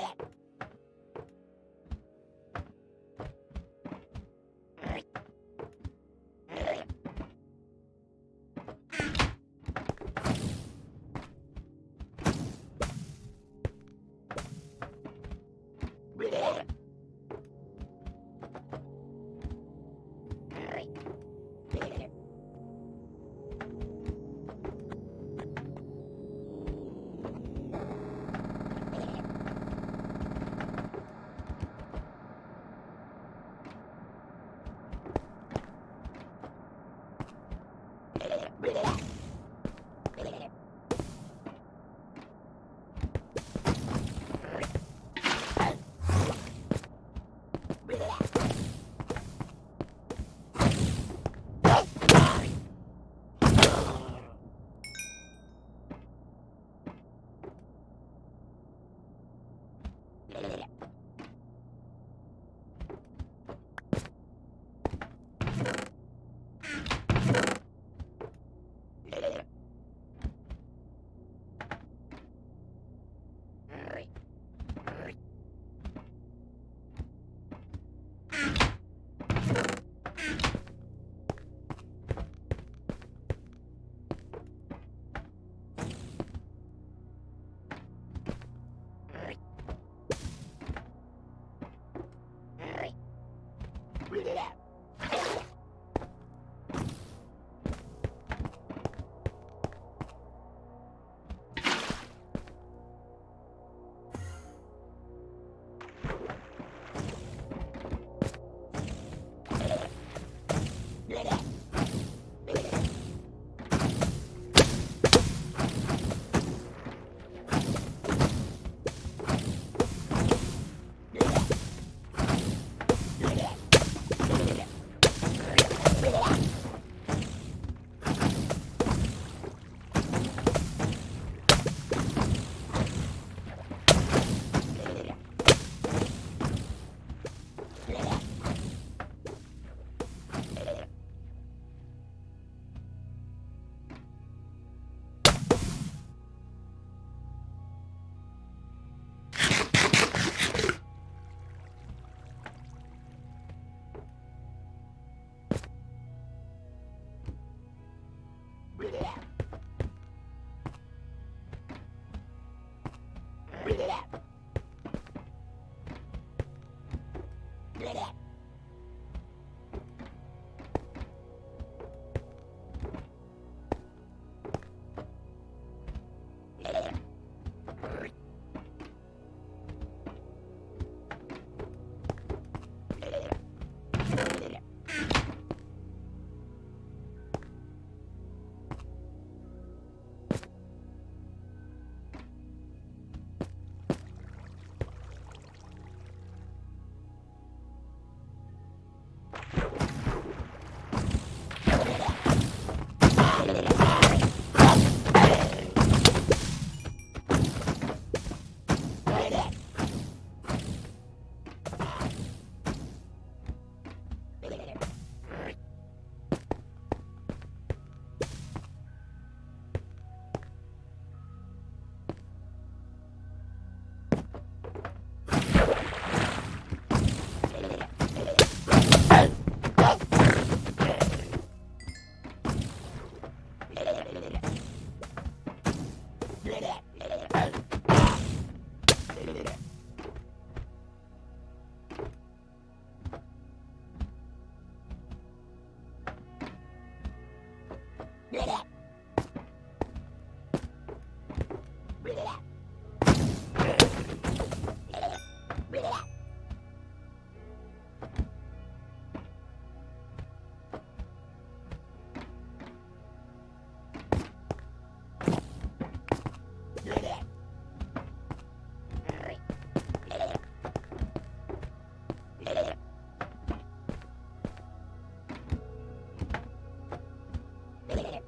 Blah,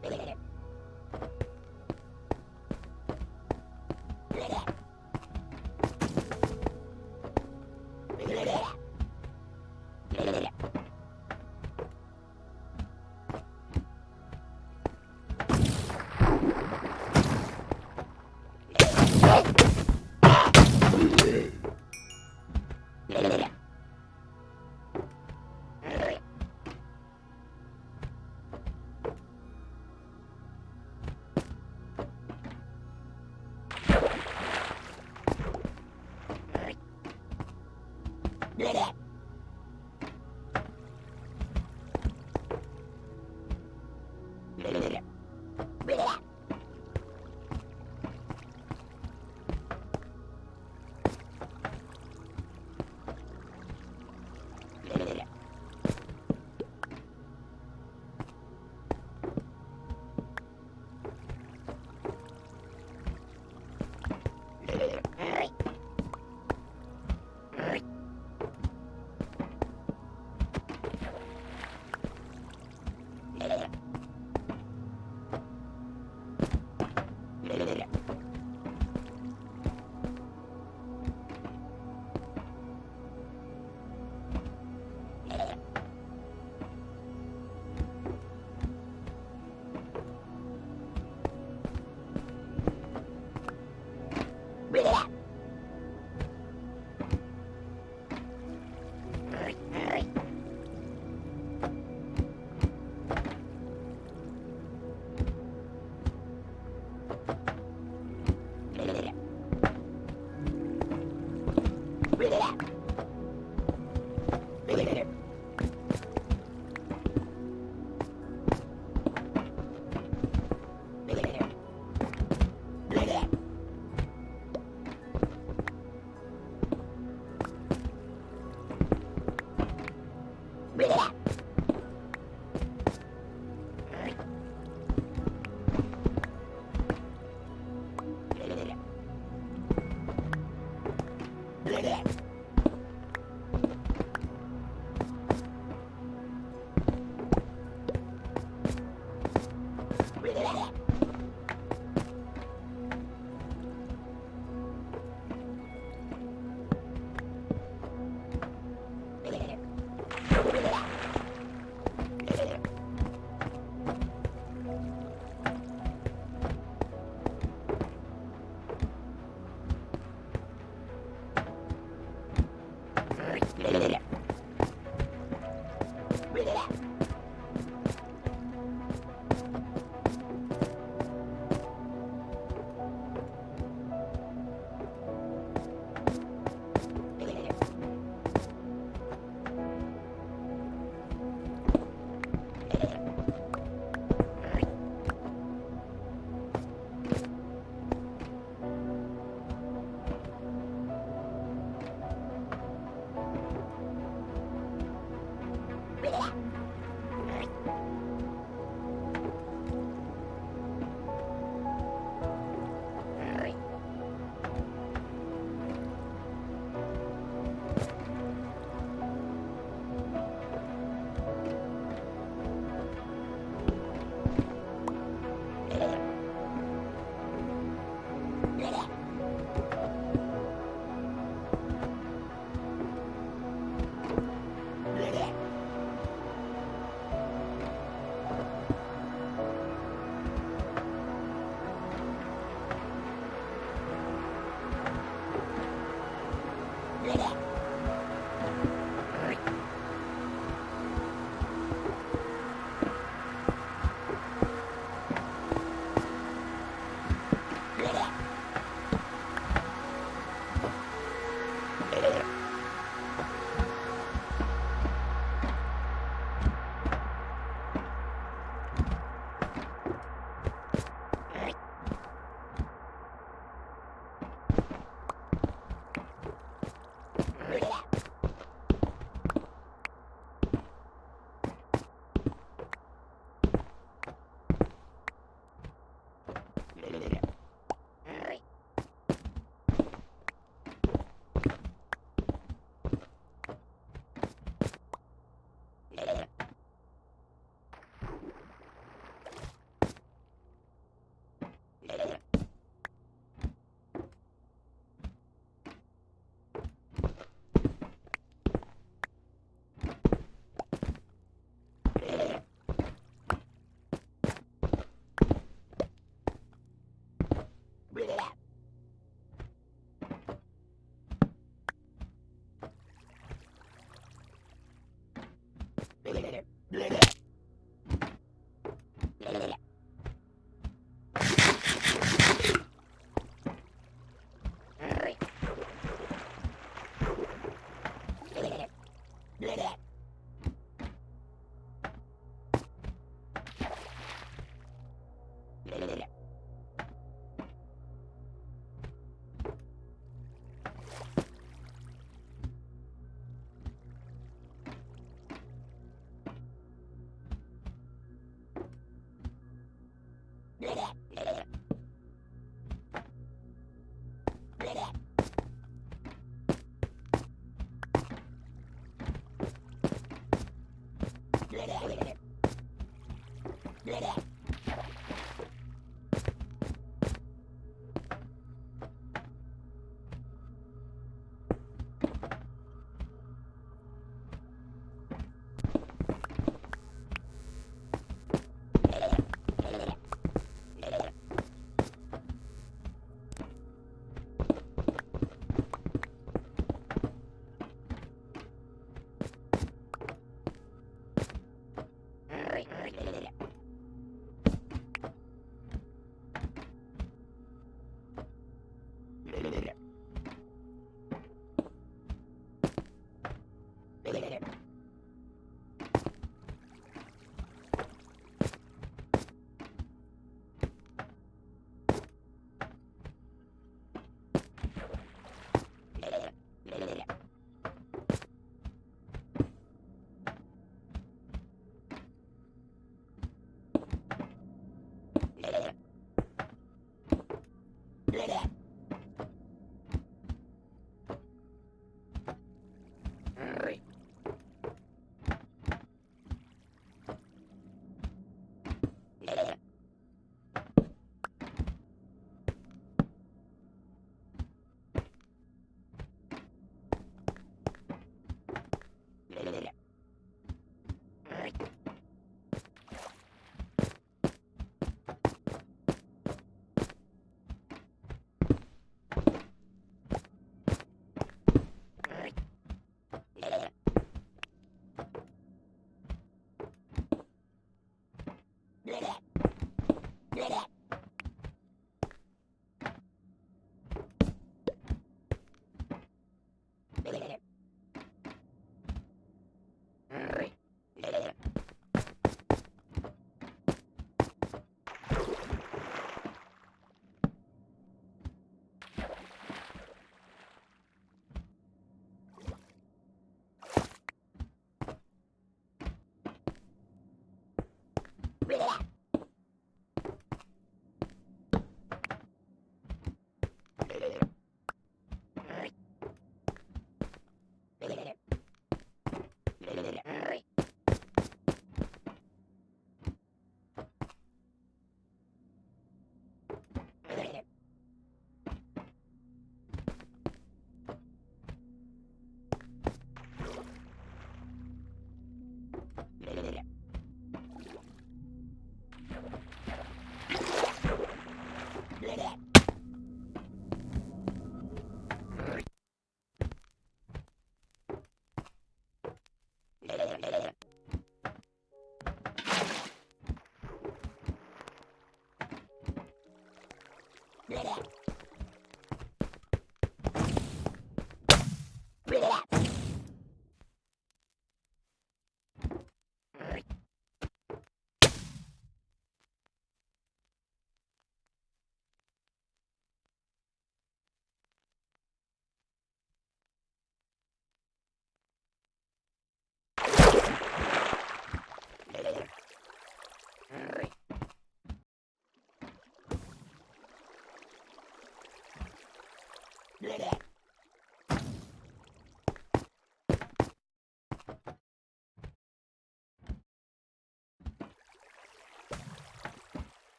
blah, blah.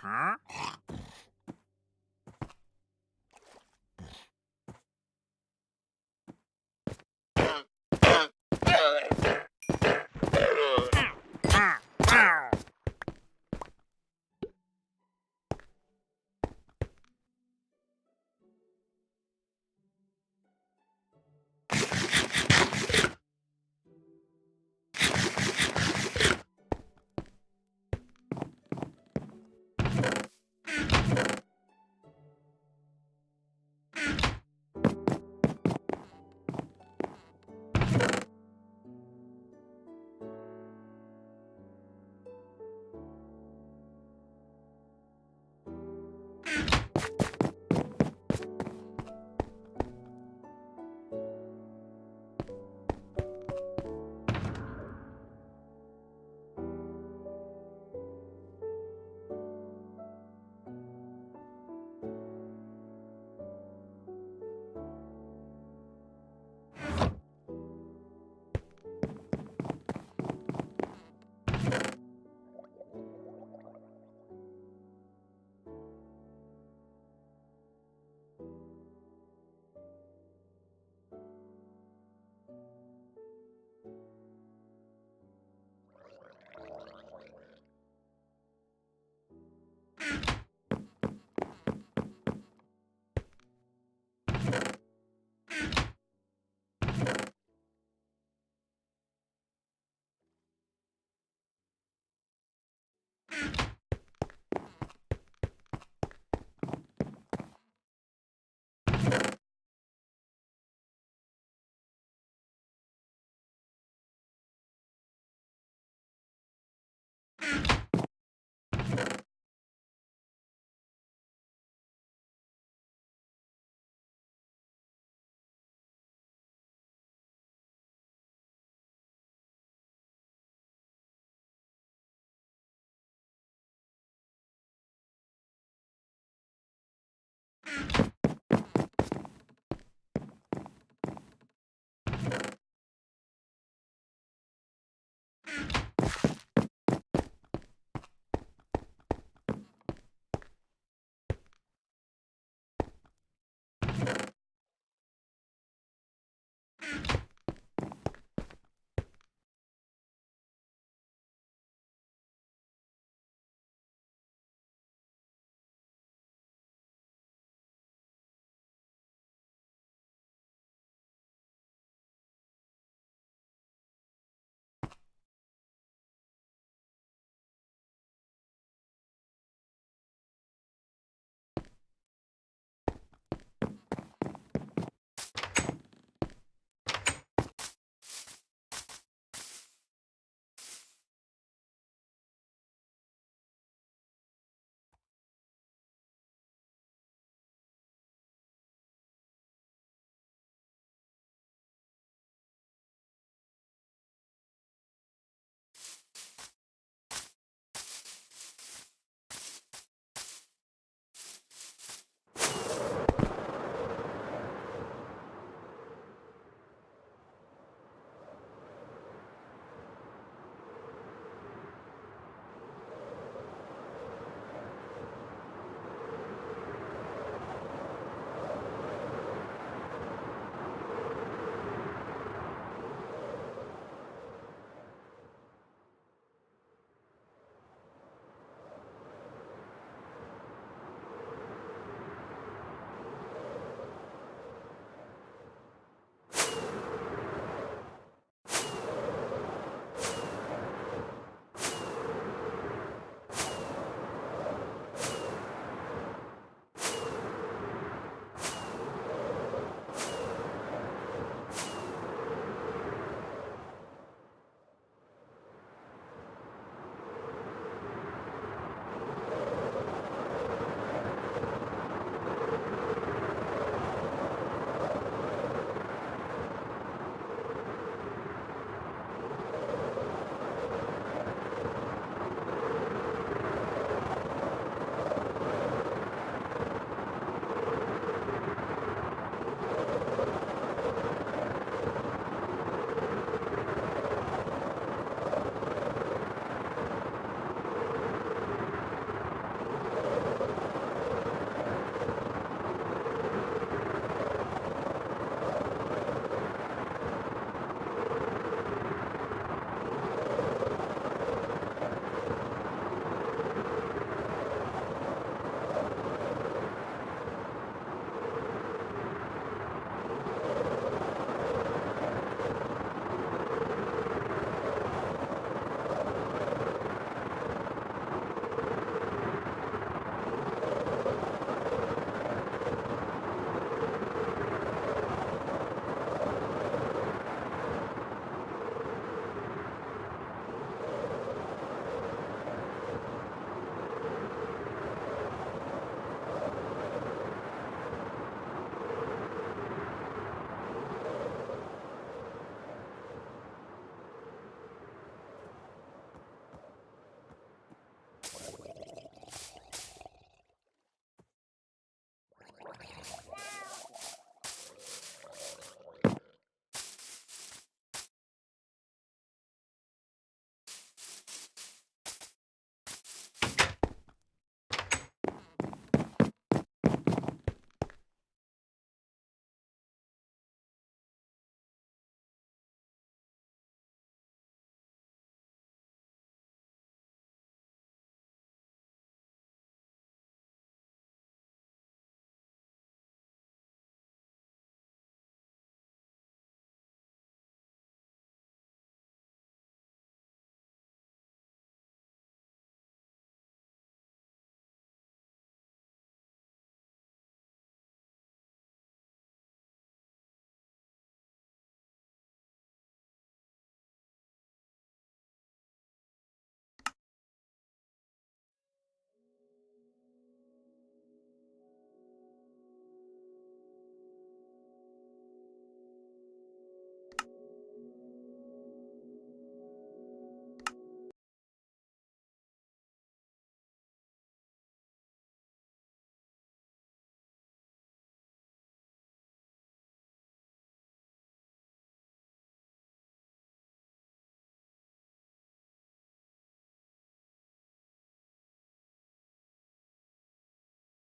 Huh? Ow, ow.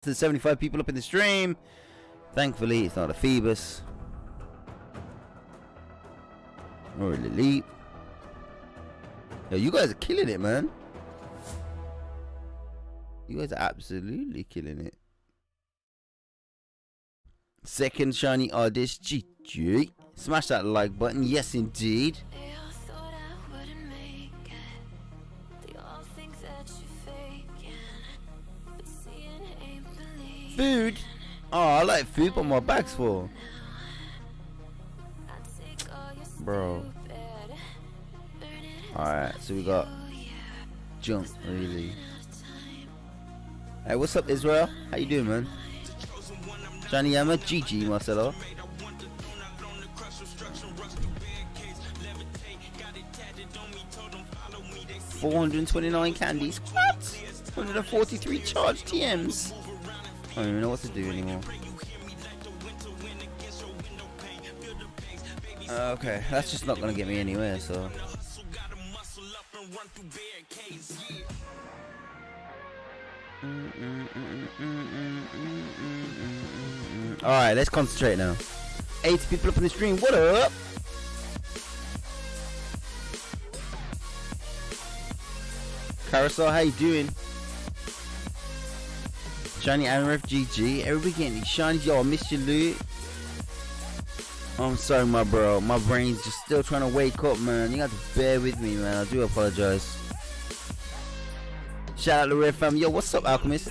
to the 75 people up in the stream. Thankfully, it's not a Phoebus or a Lilith. Yo, you guys are killing it, man. You guys are absolutely killing it. Second shiny Oddish, GG. Smash that like button, yes indeed. Food? Oh, I like food, but my bag's full. Bro. Alright, so we got junk, really. Hey, what's up, Israel? How you doing, man? Johnny Yama, GG, Marcelo. $429 candies. What? 143 charged TMs. I don't even know what to do anymore. Okay, that's just not gonna get me anywhere, so. Alright, let's concentrate now. 80 people up in the stream, what up? Carousel, how you doing? Shiny Amaref, GG. Everybody getting these shinies. Yo, I missed your loot. I'm sorry, my bro. My brain's just still trying to wake up, man. You got to bear with me, man. I do apologize. Shout out to Red Fam. Yo, what's up, Alchemist?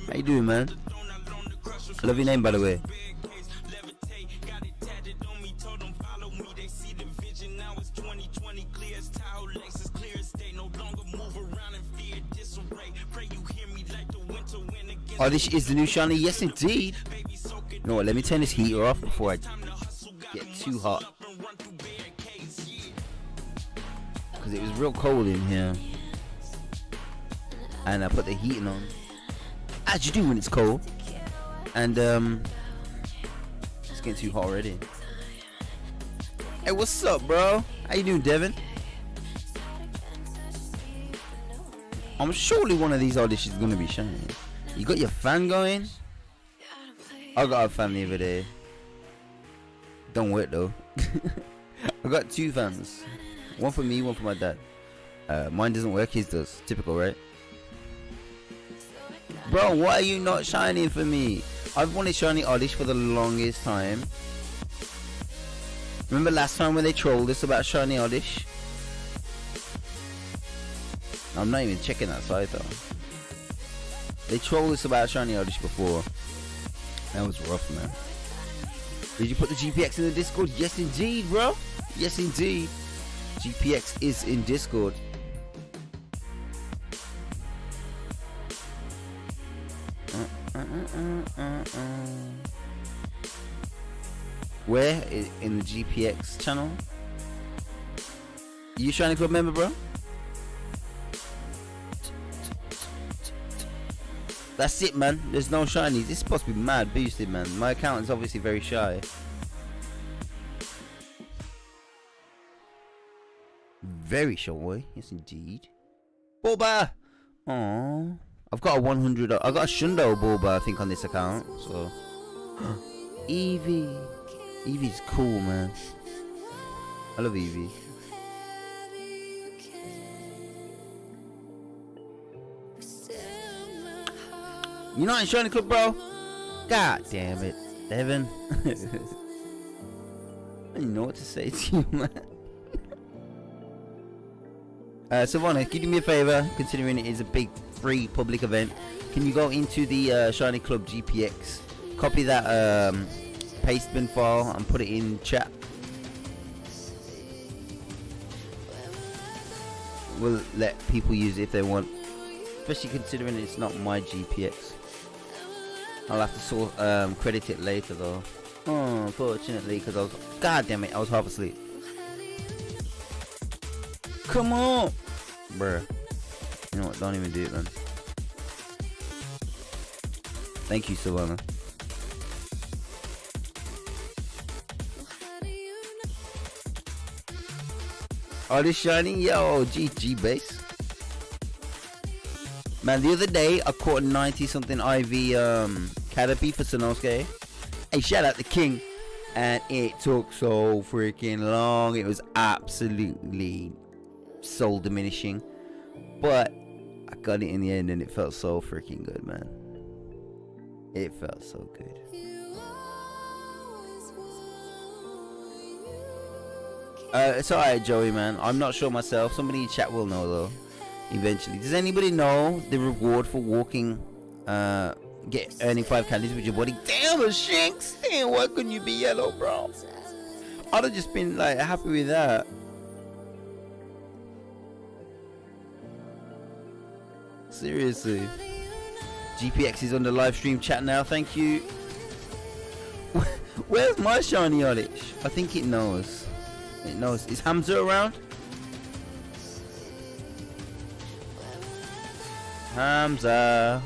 How you doing, man? I love your name, by the way. Oh, this is the new shiny? Yes, indeed. You know what? Let me turn this heater off before I get too hot. Because it was real cold in here. And I put the heating on. As you do when it's cold. And, it's getting too hot already. Hey, what's up, bro? How you doing, Devin? I'm surely one of these auditions is going to be shiny. You got your fan going? I got a fan the other day. Don't work though. I got two fans. One for me, one for my dad. Mine doesn't work, his does. Typical, right? Bro, why are you not shining for me? I've wanted shiny Oddish for the longest time. Remember last time when they trolled us about shiny Oddish? I'm not even checking that site though. They trolled us about shiny Oddish before. That was rough, man. Did you put the GPX in the Discord? Yes, indeed, bro. Yes, indeed. GPX is in Discord. Where? In the GPX channel? You Shiny Club member, bro? That's it, man. There's no shinies. This is supposed to be mad boosted, man. My account is obviously very shy. Very shy. Yes, indeed. Bulba! Aww. I've got a 100. I got a Shundo Bulba, I think, on this account. So. Eevee. Eevee's cool, man. I love Eevee. You're not in Shiny Club, bro? God damn it, Devin. I don't know what to say to you, man. Savannah, can you do me a favor, considering it is a big free public event? Can you go into the Shiny Club GPX, copy that pastebin file and put it in chat? We'll let people use it if they want, especially considering it's not my GPX. I'll have to sort credit it later though. Oh, unfortunately, because I was, god damn it, I was half asleep. Come on, bruh. You know what? Don't even do it, man. Thank you, Savannah. Oh, this shiny, yo, GG base. Man, the other day I caught a 90-something IV Caterpie for Sanosuke. Hey, shout out to King. And it took so freaking long. It was absolutely soul diminishing. But I got it in the end and it felt so freaking good, man. It felt so good. It's alright, Joey, man. I'm not sure myself. Somebody in chat will know, though. Eventually. Does anybody know the reward for walking, earning 5 candies with your body? Damn, a Shanks! Damn, why couldn't you be yellow, bro? I'd have just been, like, happy with that. Seriously. GPX is on the live stream chat now. Thank you. Where's my shiny Oddish? I think it knows. It knows. Is Hamza around? Hamza.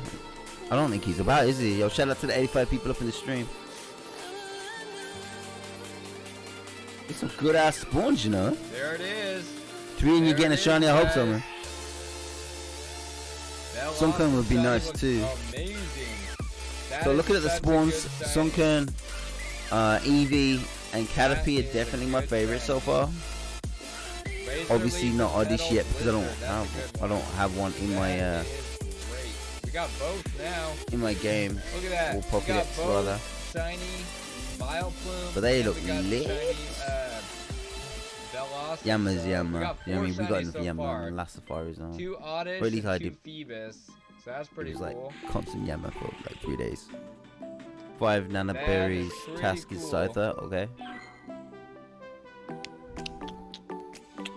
I don't think he's about, is he? Yo, shout out to the 85 people up in the stream. It's some good ass spawns, you know. There it is. 3 and you're getting a shiny. I hope so, man. Sunkern would be nice too. Amazing. So looking at the spawns, Sunkern, Eevee, and Caterpie are definitely my favorite so far. Obviously not Oddish yet because I don't have one in my we got both now. In my game. Look at that. Or Pokédex rather. Shiny Vileplume. But they look lit. Yama's Yama. Yeah, I mean, we got enough Yama and last safaris now. 2 Oddish, Really high 2 Phoebus. So that's pretty it was cool. like constant Yama for like 3 days. 5 Nana Berries. Task is cool. Scyther. Okay.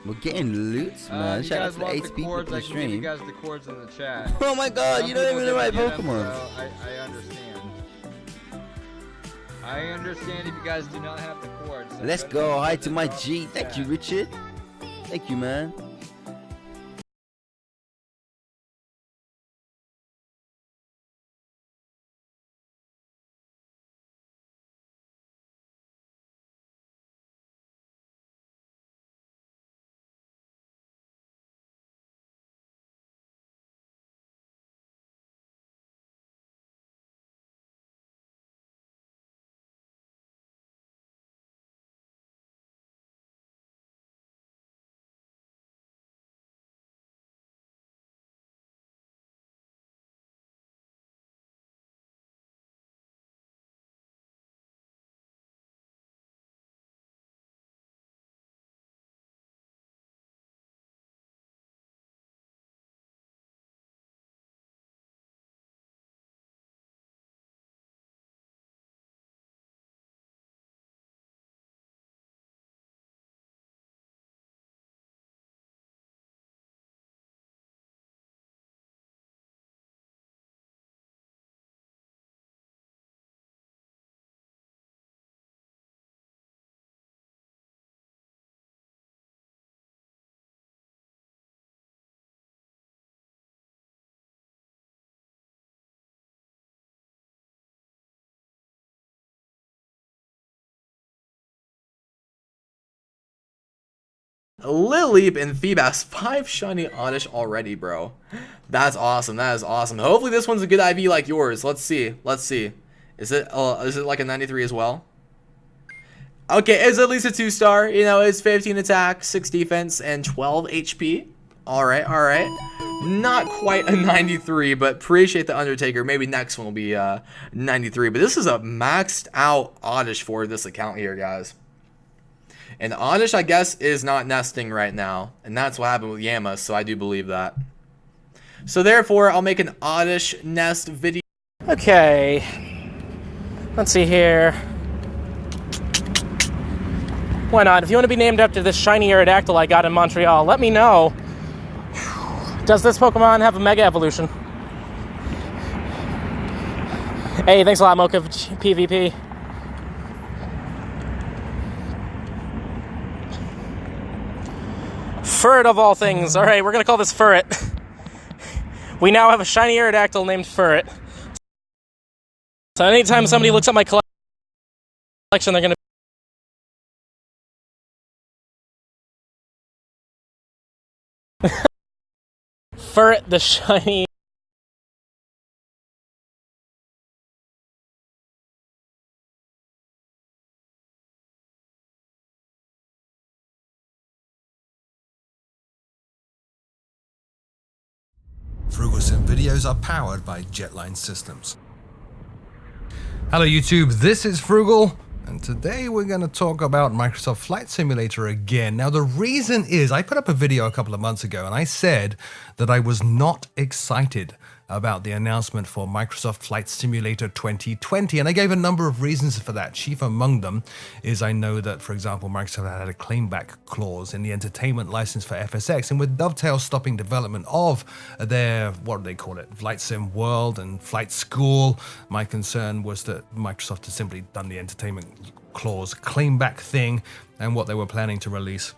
We're getting loots, man. Shout out to the 8 people in the stream. I can give you guys the cords in the chat. Oh my god, you don't even know the right Pokemon. I understand. I understand if you guys do not have the cords. So Let's go. Hi to my G. Thank you, Richard. Thank you, man. Lileep and Feebas, 5 shiny Oddish already, bro. That's awesome. That is awesome. Hopefully this one's a good IV like yours. Let's see. Let's see. Is it like a 93 as well? Okay, it's at least a 2-star. You know, it's 15 attack, 6 defense, and 12 HP. All right, all right. Not quite a 93, but appreciate the Undertaker. Maybe next one will be 93. But this is a maxed out Oddish for this account here, guys. And Oddish, I guess, is not nesting right now. And that's what happened with Yama, so I do believe that. So therefore, I'll make an Oddish nest video. Okay. Let's see here. Why not? If you want to be named after this shiny Aerodactyl I got in Montreal, let me know. Does this Pokemon have a Mega Evolution? Hey, thanks a lot, Mocha PvP. Furret of all things. Alright, we're going to call this Furret. We now have a shiny Aerodactyl named Furret. So anytime somebody looks at my collection, they're going to... Furret the shiny FrugalSim videos are powered by Jetline Systems. Hello YouTube, this is Frugal, and today we're going to talk about Microsoft Flight Simulator again. Now the reason is, I put up a video a couple of months ago and I said that I was not excited about the announcement for Microsoft Flight Simulator 2020, and I gave a number of reasons for that. Chief among them is I know that, for example, Microsoft had a claimback clause in the entertainment license for FSX, and with Dovetail stopping development of their, what do they call it, Flight Sim World and Flight School, my concern was that Microsoft had simply done the entertainment clause claimback thing, and what they were planning to release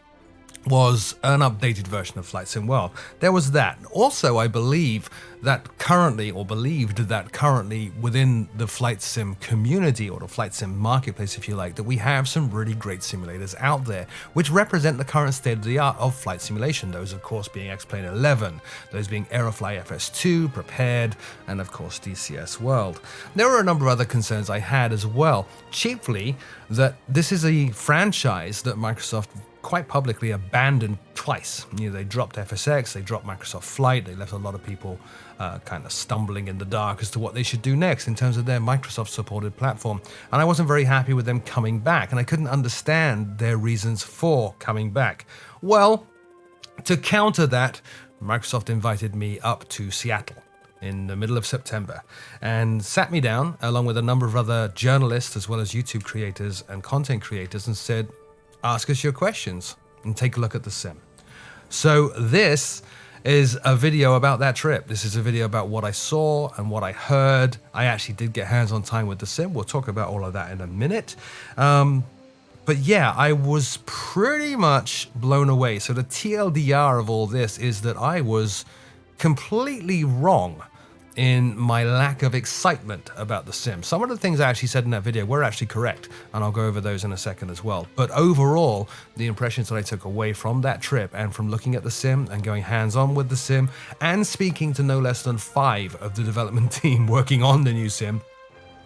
was an updated version of Flight Sim World. There was that. Also, I believed that currently within the Flight Sim community, or the Flight Sim marketplace if you like, that we have some really great simulators out there which represent the current state of the art of flight simulation. Those of course being X-Plane 11, those being Aerofly FS2, Prepared, and of course DCS World. There were a number of other concerns I had as well, chiefly that this is a franchise that Microsoft quite publicly abandoned twice. They dropped FSX, they dropped Microsoft Flight, they left a lot of people kind of stumbling in the dark as to what they should do next in terms of their Microsoft supported platform. And I wasn't very happy with them coming back, and I couldn't understand their reasons for coming back. Well, to counter that, Microsoft invited me up to Seattle in the middle of September and sat me down along with a number of other journalists as well as YouTube creators and content creators and said, ask us your questions and take a look at the sim. So this is a video about that trip. This is a video about what I saw and what I heard. I actually did get hands-on time with the sim. We'll talk about all of that in a minute. But yeah, I was pretty much blown away. So the TLDR of all this is that I was completely wrong in my lack of excitement about the sim. Some of the things I actually said in that video were actually correct, and I'll go over those in a second as well. But overall, the impressions that I took away from that trip and from looking at the sim and going hands-on with the sim and speaking to no less than 5 of the development team working on the new sim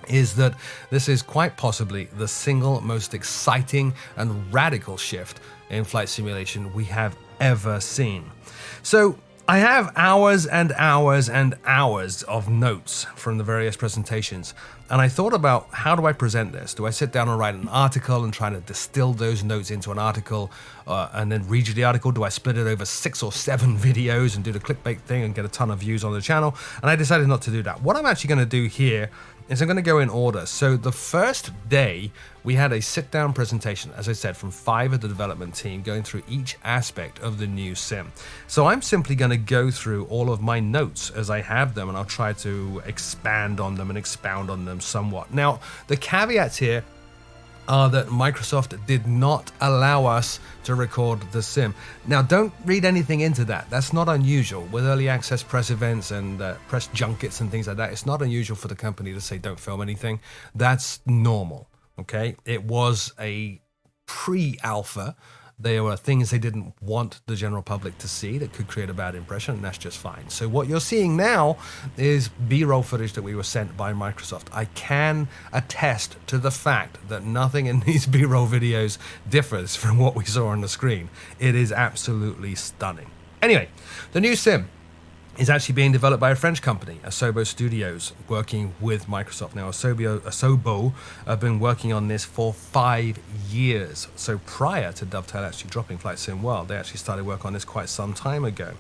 is that this is quite possibly the single most exciting and radical shift in flight simulation we have ever seen. So I have hours and hours and hours of notes from the various presentations, and I thought about, how do I present this? Do I sit down and write an article and try to distill those notes into an article and then read you the article? Do I split it over 6 or 7 videos and do the clickbait thing and get a ton of views on the channel? And I decided not to do that. What I'm actually going to do here is I'm going to go in order. So the first day we had a sit-down presentation, as I said, from 5 of the development team going through each aspect of the new sim. So I'm simply going to go through all of my notes as I have them, and I'll try to expand on them and expound on them somewhat. Now, the caveats here are that Microsoft did not allow us to record the sim. Now, don't read anything into that. That's not unusual. With early access press events and press junkets and things like that, it's not unusual for the company to say don't film anything. That's normal, okay? It was a pre-alpha. There were things they didn't want the general public to see that could create a bad impression, and that's just fine. So what you're seeing now is B-roll footage that we were sent by Microsoft. I can attest to the fact that nothing in these B-roll videos differs from what we saw on the screen. It is absolutely stunning. Anyway, the new sim is actually being developed by a French company, Asobo Studios, working with Microsoft. Now, Asobo have been working on this for 5 years. So prior to Dovetail actually dropping Flight Sim World, they actually started work on this quite some time ago.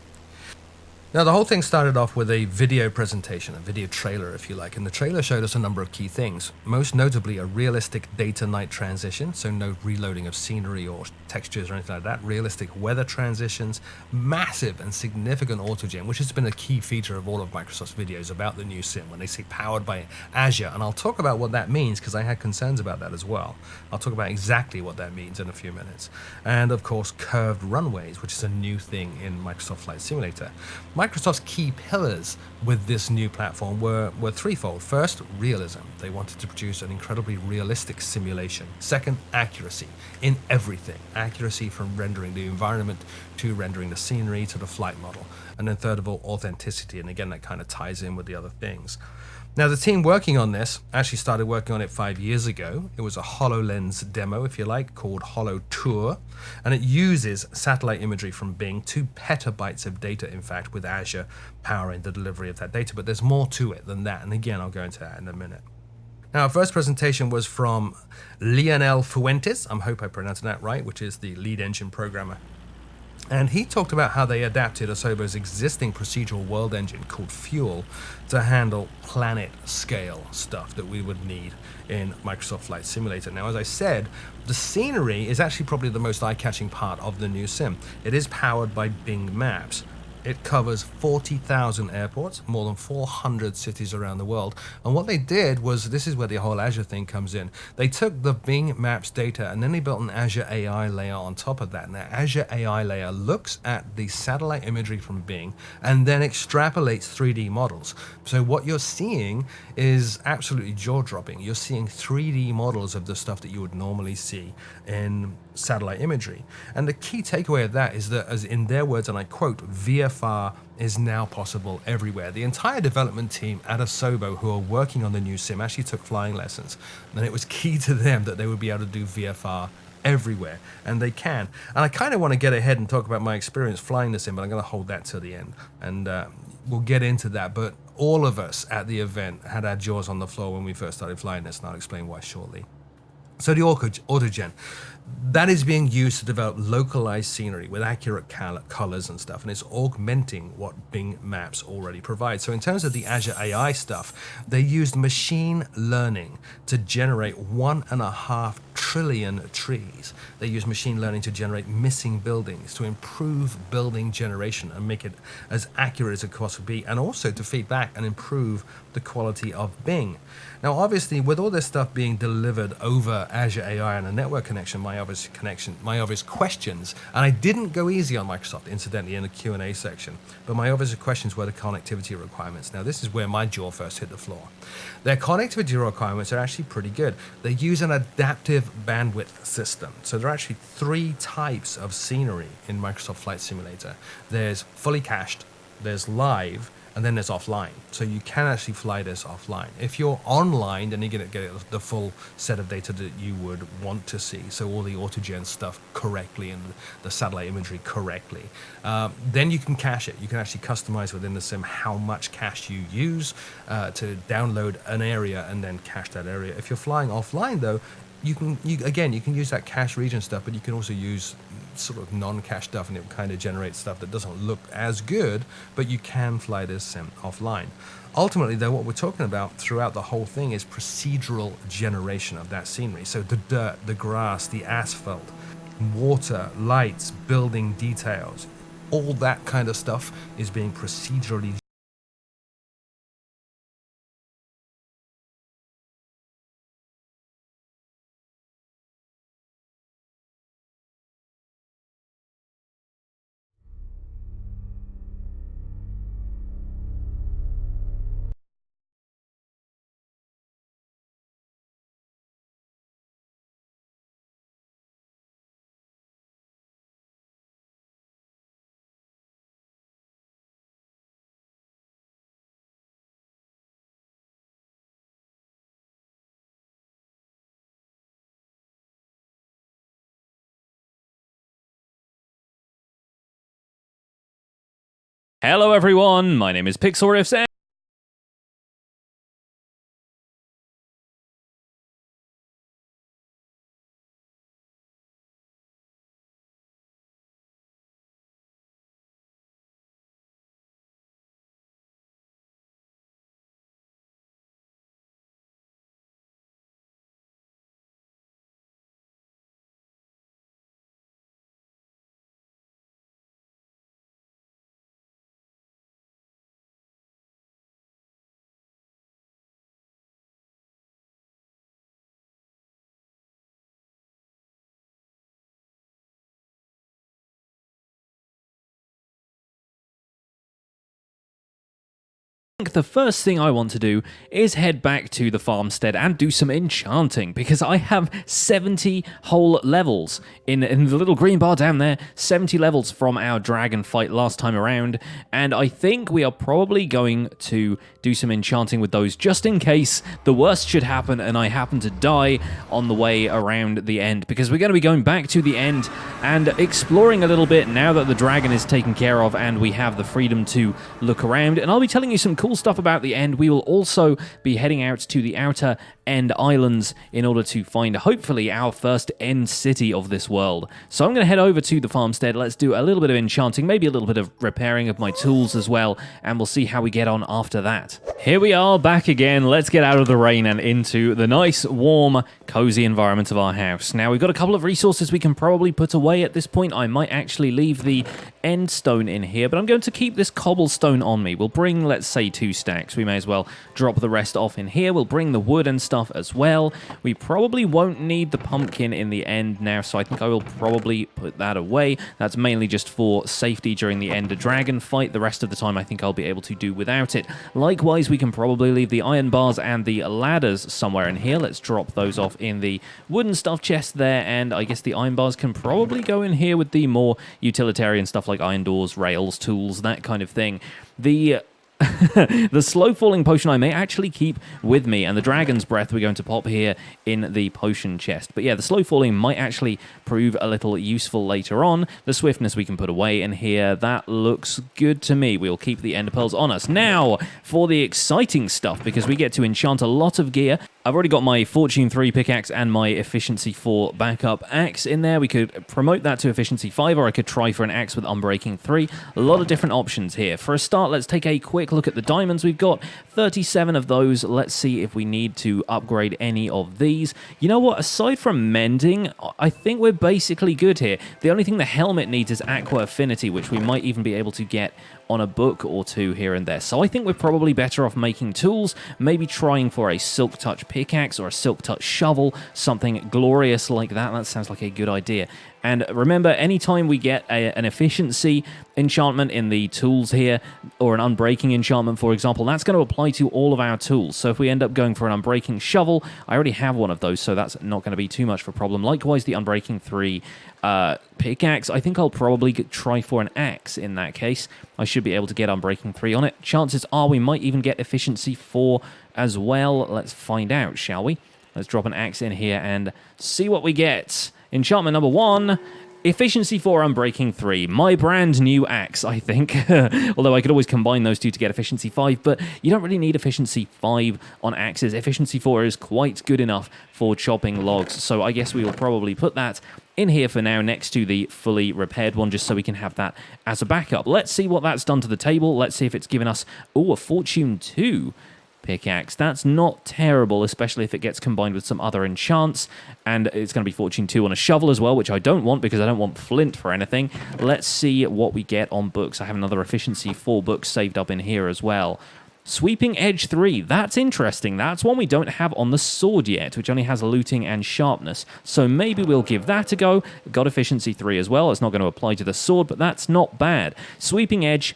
Now, the whole thing started off with a video presentation, a video trailer, if you like, and the trailer showed us a number of key things, most notably a realistic day-to-night transition, so no reloading of scenery or textures or anything like that, realistic weather transitions, massive and significant autogen, which has been a key feature of all of Microsoft's videos about the new sim when they say powered by Azure, and I'll talk about what that means because I had concerns about that as well. I'll talk about exactly what that means in a few minutes. And of course, curved runways, which is a new thing in Microsoft Flight Simulator. Microsoft's key pillars with this new platform were threefold. First, realism. They wanted to produce an incredibly realistic simulation. Second, accuracy in everything. Accuracy from rendering the environment to rendering the scenery to the flight model. And then third of all, authenticity. And again, that kind of ties in with the other things. Now, the team working on this actually started working on it 5 years ago. It was a HoloLens demo, if you like, called HoloTour, and it uses satellite imagery from Bing, 2 petabytes of data, in fact, with Azure powering the delivery of that data. But there's more to it than that, and again, I'll go into that in a minute. Now, our first presentation was from Lionel Fuentes, I hope I pronounced that right, which is the lead engine programmer. And he talked about how they adapted Asobo's existing procedural world engine called Fuel to handle planet scale stuff that we would need in Microsoft Flight Simulator. Now, as I said, the scenery is actually probably the most eye-catching part of the new sim. It is powered by Bing Maps. It covers 40,000 airports, more than 400 cities around the world. And what they did was, this is where the whole Azure thing comes in. They took the Bing Maps data and then they built an Azure AI layer on top of that. And that Azure AI layer looks at the satellite imagery from Bing and then extrapolates 3D models. So what you're seeing is absolutely jaw-dropping. You're seeing 3D models of the stuff that you would normally see in satellite imagery. And the key takeaway of that is that, as in their words, and I quote, VFR is now possible everywhere. The entire development team at Asobo who are working on the new sim actually took flying lessons, and it was key to them that they would be able to do VFR everywhere, and they can. And I kind of want to get ahead and talk about my experience flying the sim, but I'm going to hold that till the end, and we'll get into that. But all of us at the event had our jaws on the floor when we first started flying this, and I'll explain why shortly. So the AutoGen, that is being used to develop localized scenery with accurate colors and stuff, and it's augmenting what Bing Maps already provides. So in terms of the Azure AI stuff, they used machine learning to generate 1.5 trillion trees. They use machine learning to generate missing buildings, to improve building generation and make it as accurate as it could possibly be, and also to feed back and improve the quality of Bing. Now, obviously, with all this stuff being delivered over Azure AI and a network connection, my obvious questions, and I didn't go easy on Microsoft, incidentally, in the Q&A section, but my obvious questions were the connectivity requirements. Now, this is where my jaw first hit the floor. Their connectivity requirements are actually pretty good. They use an adaptive bandwidth system. So there are actually 3 types of scenery in Microsoft Flight Simulator. There's fully cached, there's live, and then there's offline. So you can actually fly this offline. If you're online, then you're going to get the full set of data that you would want to see. So all the AutoGen stuff correctly and the satellite imagery correctly. Then you can cache it. You can actually customize within the sim how much cache you use to download an area and then cache that area. If you're flying offline, though, you can use that cache region stuff, but you can also use sort of non-cache stuff, and it kind of generates stuff that doesn't look as good, but you can fly this sim offline. Ultimately, though, what we're talking about throughout the whole thing is procedural generation of that scenery. So the dirt, the grass, the asphalt, water, lights, building details, all that kind of stuff is being procedurally Hello everyone, my name is Pixelriffs The first thing I want to do is head back to the farmstead and do some enchanting, because I have 70 whole levels in the little green bar down there, 70 levels from our dragon fight last time around, and I think we are probably going to do some enchanting with those just in case the worst should happen and I happen to die on the way around the end, because we're going to be going back to the end and exploring a little bit now that the dragon is taken care of and we have the freedom to look around, and I'll be telling you some cool stuff about the end. We will also be heading out to the outer end islands in order to find, hopefully, our first end city of this world. So I'm going to head over to the farmstead. Let's do a little bit of enchanting, maybe a little bit of repairing of my tools as well, and we'll see how we get on after that. Here we are back again. Let's get out of the rain and into the nice, warm, cozy environment of our house. Now, we've got a couple of resources we can probably put away at this point. I might actually leave the end stone in here, but I'm going to keep this cobblestone on me. We'll bring, let's say, 2 stacks. We may as well drop the rest off in here. We'll bring the wood and stuff as well. We probably won't need the pumpkin in the end now, so I think I will probably put that away. That's mainly just for safety during the Ender Dragon fight. The rest of the time I think I'll be able to do without it. Likewise, we can probably leave the iron bars and the ladders somewhere in here. Let's drop those off in the wooden stuff chest there, and I guess the iron bars can probably go in here with the more utilitarian stuff like iron doors, rails, tools, that kind of thing. The the slow falling potion I may actually keep with me, and the dragon's breath we're going to pop here in the potion chest. But yeah, the slow falling might actually prove a little useful later on. The swiftness we can put away in here. That looks good to me. We'll keep the ender pearls on us. Now for the exciting stuff, because we get to enchant a lot of gear. I've already got my Fortune 3 pickaxe and my Efficiency 4 backup axe in there. We could promote that to Efficiency 5, or I could try for an axe with Unbreaking 3. A lot of different options here. For a start, let's take a quick look at the diamonds we've got. 37 of those. Let's see if we need to upgrade any of these. You know what? Aside from mending, I think we're basically good here. The only thing the helmet needs is Aqua Affinity, which we might even be able to get on a book or two here and there. So I think we're probably better off making tools, maybe trying for a Silk Touch pickaxe or a Silk Touch shovel, something glorious like that. That sounds like a good idea. And remember, anytime we get an efficiency enchantment in the tools here, or an unbreaking enchantment, for example, that's going to apply to all of our tools. So if we end up going for an unbreaking shovel, I already have one of those, so that's not going to be too much of a problem. Likewise, the unbreaking 3 pickaxe, I think I'll probably try for an axe in that case. I should be able to get unbreaking 3 on it. Chances are we might even get efficiency 4 as well. Let's find out, shall we? Let's drop an axe in here and see what we get. Enchantment number 1, Efficiency 4, Unbreaking 3. My brand new axe, I think. Although I could always combine those two to get Efficiency 5, but you don't really need Efficiency 5 on axes. Efficiency 4 is quite good enough for chopping logs, so I guess we will probably put that in here for now next to the fully repaired one, just so we can have that as a backup. Let's see what that's done to the table. Let's see if it's given us, a Fortune 2 pickaxe. That's not terrible, especially if it gets combined with some other enchants, and it's going to be Fortune 2 on a shovel as well, which I don't want because I don't want flint for anything. Let's see what we get on books. I have another Efficiency 4 book saved up in here as well. Sweeping Edge 3, that's interesting. That's one we don't have on the sword yet, which only has looting and sharpness. So maybe we'll give that a go. Got Efficiency 3 as well. It's not going to apply to the sword, but that's not bad. Sweeping Edge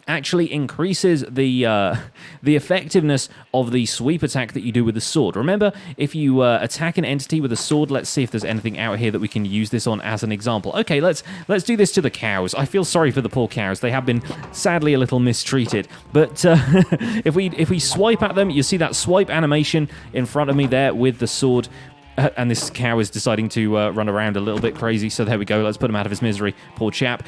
actually increases the effectiveness of the sweep attack that you do with the sword. Remember, if you attack an entity with a sword, let's see if there's anything out here that we can use this on as an example. Okay, let's do this to the cows. I feel sorry for the poor cows. They have been sadly a little mistreated. But if we swipe at them, you see that swipe animation in front of me there with the sword. And this cow is deciding to run around a little bit crazy. So there we go. Let's put him out of his misery. Poor chap.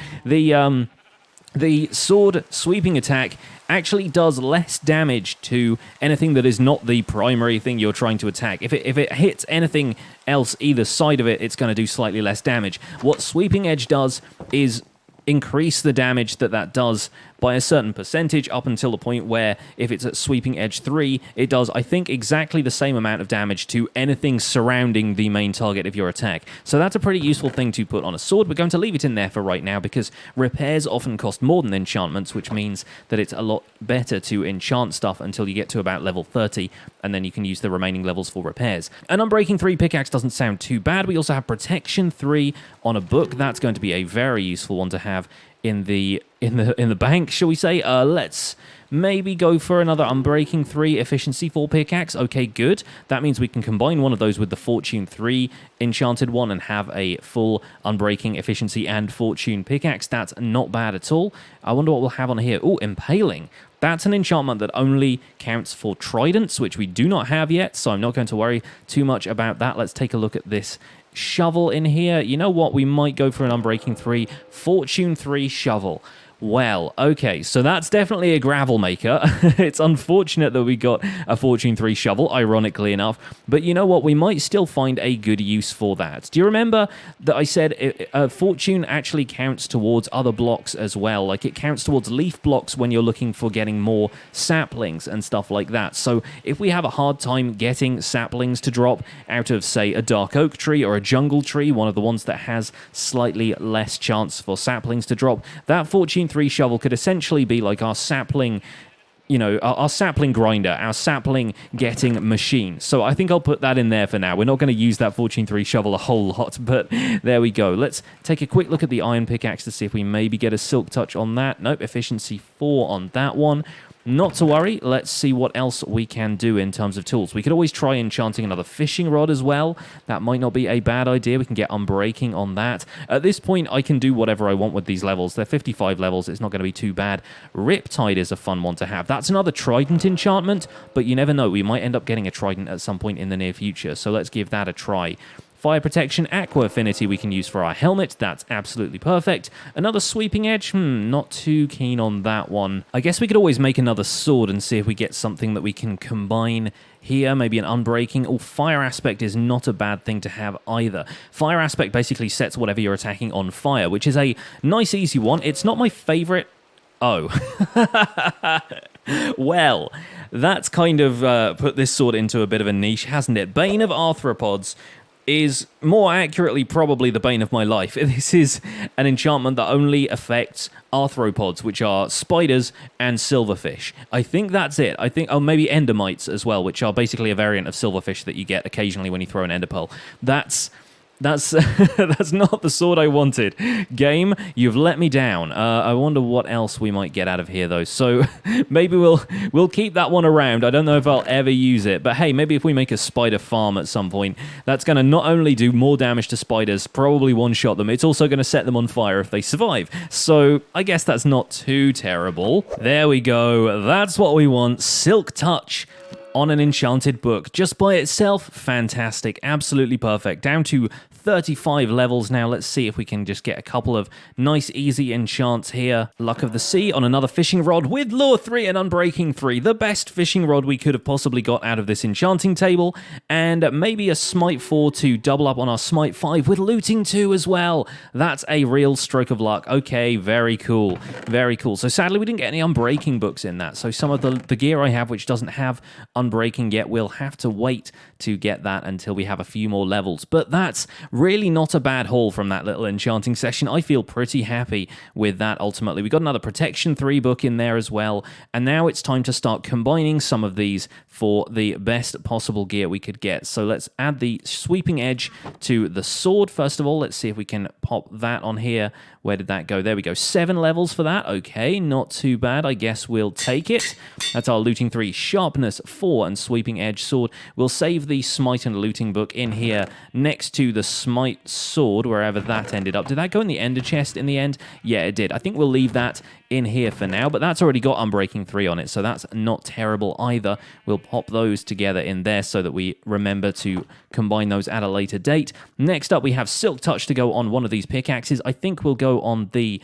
The sword sweeping attack actually does less damage to anything that is not the primary thing you're trying to attack. If it hits anything else either side of it, it's going to do slightly less damage. What Sweeping Edge does is increase the damage that does by a certain percentage up until the point where if it's at Sweeping Edge 3, it does, I think, exactly the same amount of damage to anything surrounding the main target of your attack. So that's a pretty useful thing to put on a sword. We're going to leave it in there for right now because repairs often cost more than enchantments, which means that it's a lot better to enchant stuff until you get to about level 30, and then you can use the remaining levels for repairs. An Unbreaking 3 pickaxe doesn't sound too bad. We also have Protection 3 on a book. That's going to be a very useful one to have in the bank, shall we say. Let's maybe go for another Unbreaking 3 Efficiency 4 pickaxe. Okay, good. That means we can combine one of those with the Fortune 3 enchanted one and have a full Unbreaking, Efficiency, and Fortune pickaxe. That's not bad at all. I wonder what we'll have on here. Oh, Impaling. That's an enchantment that only counts for tridents, which we do not have yet, so I'm not going to worry too much about that. Let's take a look at this shovel in here. You know what? We might go for an Unbreaking 3 Fortune 3 shovel. Well, okay, so that's definitely a gravel maker. It's unfortunate that we got a Fortune 3 shovel, ironically enough, but you know what? We might still find a good use for that. Do you remember that I said Fortune actually counts towards other blocks as well? Like, it counts towards leaf blocks when you're looking for getting more saplings and stuff like that. So if we have a hard time getting saplings to drop out of, say, a dark oak tree or a jungle tree, one of the ones that has slightly less chance for saplings to drop, that Fortune 3 shovel could essentially be like our sapling, you know, our sapling grinder, our sapling getting machine. So I think I'll put that in there for now. We're not going to use that Fortune 3 shovel a whole lot, but there we go. Let's take a quick look at the iron pickaxe to see if we maybe get a silk touch on that. Nope, efficiency 4 on that one. Not to worry, let's see what else we can do in terms of tools. We could always try enchanting another fishing rod as well. That might not be a bad idea. We can get Unbreaking on that. At this point, I can do whatever I want with these levels. They're 55 levels. It's not going to be too bad. Riptide is a fun one to have. That's another trident enchantment, but you never know. We might end up getting a trident at some point in the near future, so let's give that a try. Fire Protection, Aqua Affinity we can use for our helmet. That's absolutely perfect. Another Sweeping Edge? Not too keen on that one. I guess we could always make another sword and see if we get something that we can combine here. Maybe an Unbreaking. Oh, Fire Aspect is not a bad thing to have either. Fire Aspect basically sets whatever you're attacking on fire, which is a nice, easy one. It's not my favorite. Oh. Well, that's kind of put this sword into a bit of a niche, hasn't it? Bane of Arthropods is more accurately probably the bane of my life. This is an enchantment that only affects arthropods, which are spiders and silverfish. I think that's it. I think, oh, maybe endermites as well, which are basically a variant of silverfish that you get occasionally when you throw an ender pearl. That's that's not the sword I wanted. Game, you've let me down. I wonder what else we might get out of here, though. So maybe we'll keep that one around. I don't know if I'll ever use it, but hey, maybe if we make a spider farm at some point, that's going to not only do more damage to spiders, probably one-shot them, it's also going to set them on fire if they survive. So I guess that's not too terrible. There we go. That's what we want. Silk Touch on an enchanted book. Just by itself, fantastic. Absolutely perfect. Down to 35 levels now. Let's see if we can just get a couple of nice, easy enchants here. Luck of the Sea on another fishing rod with Lure 3 and Unbreaking 3. The best fishing rod we could have possibly got out of this enchanting table. And maybe a Smite 4 to double up on our Smite 5 with Looting 2 as well. That's a real stroke of luck. Okay, very cool. Very cool. So sadly, we didn't get any Unbreaking books in that. So some of the gear I have, which doesn't have Unbreaking yet, we'll have to wait to get that until we have a few more levels. But that's really not a bad haul from that little enchanting session. I feel pretty happy with that ultimately. We got another Protection 3 book in there as well. And now it's time to start combining some of these for the best possible gear we could get. So let's add the Sweeping Edge to the sword first of all. Let's see if we can pop that on here. Where did that go? There we go. 7 levels for that. Okay, not too bad. I guess we'll take it. That's our Looting 3, Sharpness 4, and Sweeping Edge sword. We'll save the Smite and Looting book in here next to the Smite sword, wherever that ended up. Did that go in the Ender chest in the end? Yeah, it did. I think we'll leave that in here for now, but that's already got Unbreaking 3 on it, so that's not terrible either. We'll pop those together in there so that we remember to combine those at a later date. Next up, we have Silk Touch to go on one of these pickaxes. I think we'll go on the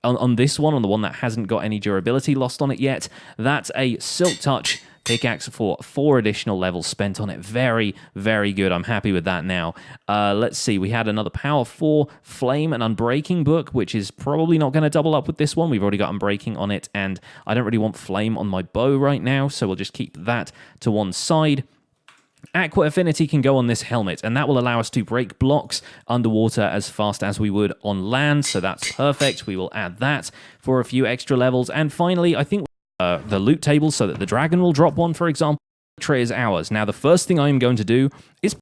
on this one, on the one that hasn't got any durability lost on it yet. That's a Silk Touch pickaxe for 4 additional levels spent on it. Very, very good. I'm happy with that now. Let's see. We had another Power 4 Flame and Unbreaking book, which is probably not going to double up with this one. We've already got Unbreaking on it, and I don't really want Flame on my bow right now, so we'll just keep that to one side. Aqua Affinity can go on this helmet, and that will allow us to break blocks underwater as fast as we would on land, so that's perfect. We will add that for a few extra levels. And finally, I think the loot table so that the dragon will drop one, for example. Tray is ours. Now, the first thing I am going to do is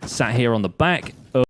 sat here on the back of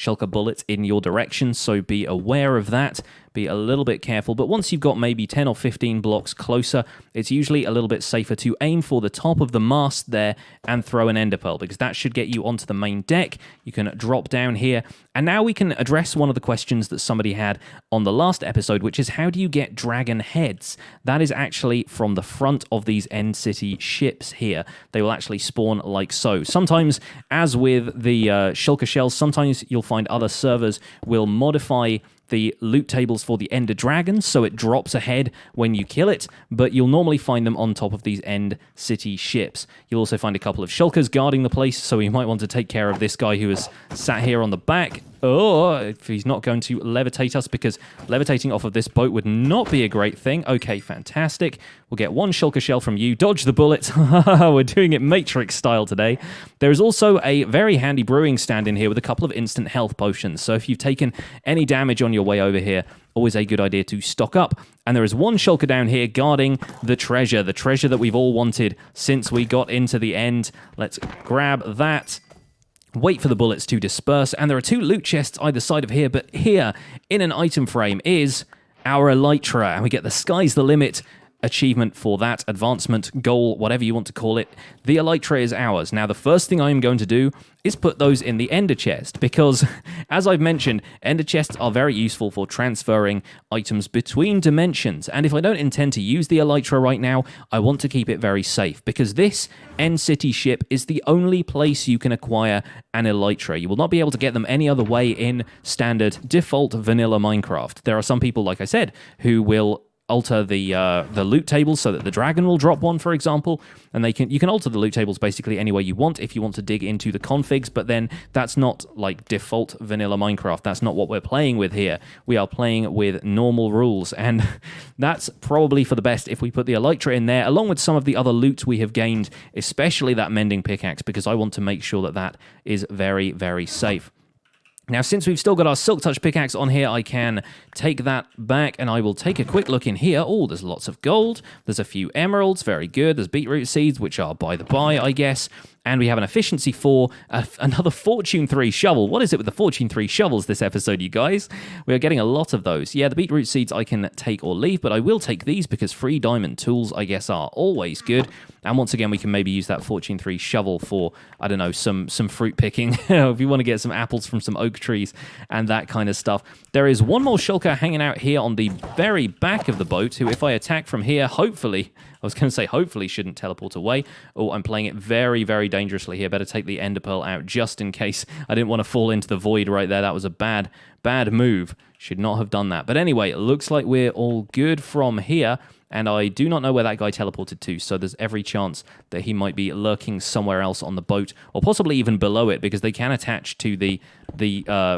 shulker bullets in your direction, so be aware of that. Be a little bit careful, but once you've got maybe 10 or 15 blocks closer, it's usually a little bit safer to aim for the top of the mast there and throw an ender pearl, because that should get you onto the main deck. You can drop down here, and now we can address one of the questions that somebody had on the last episode, which is how do you get dragon heads? That is actually from the front of these End City ships here. They will actually spawn like so. Sometimes, as with the shulker shells, sometimes you'll find other servers will modify the loot tables for the Ender Dragons, so it drops ahead when you kill it, but you'll normally find them on top of these End City ships. You'll also find a couple of shulkers guarding the place, so you might want to take care of this guy who is sat here on the back. Oh, if he's not going to levitate us, because levitating off of this boat would not be a great thing. Okay, fantastic. We'll get one shulker shell from you. Dodge the bullet. We're doing it Matrix style today. There is also a very handy brewing stand in here with a couple of instant health potions. So if you've taken any damage on your way over here, always a good idea to stock up. And there is one shulker down here guarding the treasure that we've all wanted since we got into the end. Let's grab that. Wait for the bullets to disperse, and there are 2 loot chests either side of here, but here, in an item frame, is our Elytra, and we get the Sky's the Limit achievement for that, advancement, goal, whatever you want to call it. The Elytra is ours. Now, the first thing I am going to do is put those in the Ender Chest, because, as I've mentioned, Ender Chests are very useful for transferring items between dimensions, and if I don't intend to use the Elytra right now, I want to keep it very safe, because this End City ship is the only place you can acquire an Elytra. You will not be able to get them any other way in standard default vanilla Minecraft. There are some people, like I said, who will alter the loot tables so that the dragon will drop one, for example, and you can alter the loot tables basically any way you want if you want to dig into the configs, but then that's not like default vanilla Minecraft. That's not what we're playing with here. We are playing with normal rules, and that's probably for the best if we put the Elytra in there along with some of the other loot we have gained, especially that mending pickaxe, because I want to make sure that that is very, very safe. Now, since we've still got our Silk Touch pickaxe on here, I can take that back, and I will take a quick look in here. Oh, there's lots of gold. There's a few emeralds. Very good. There's beetroot seeds, which are by the by, I guess. And we have an efficiency 4, another Fortune 3 shovel. What is it with the Fortune 3 shovels this episode, you guys? We are getting a lot of those. Yeah, the beetroot seeds I can take or leave, but I will take these because free diamond tools, I guess, are always good. And once again, we can maybe use that Fortune 3 shovel for, I don't know, some fruit picking, if you want to get some apples from some oak trees and that kind of stuff. There is one more shulker hanging out here on the very back of the boat, who, if I attack from here, hopefully, I was going to say hopefully shouldn't teleport away. Oh, I'm playing it very, very dangerously here. Better take the ender pearl out just in case. I didn't want to fall into the void right there. That was a bad move. Should not have done that. But anyway, it looks like we're all good from here. And I do not know where that guy teleported to, so there's every chance that he might be lurking somewhere else on the boat, or possibly even below it, because they can attach to the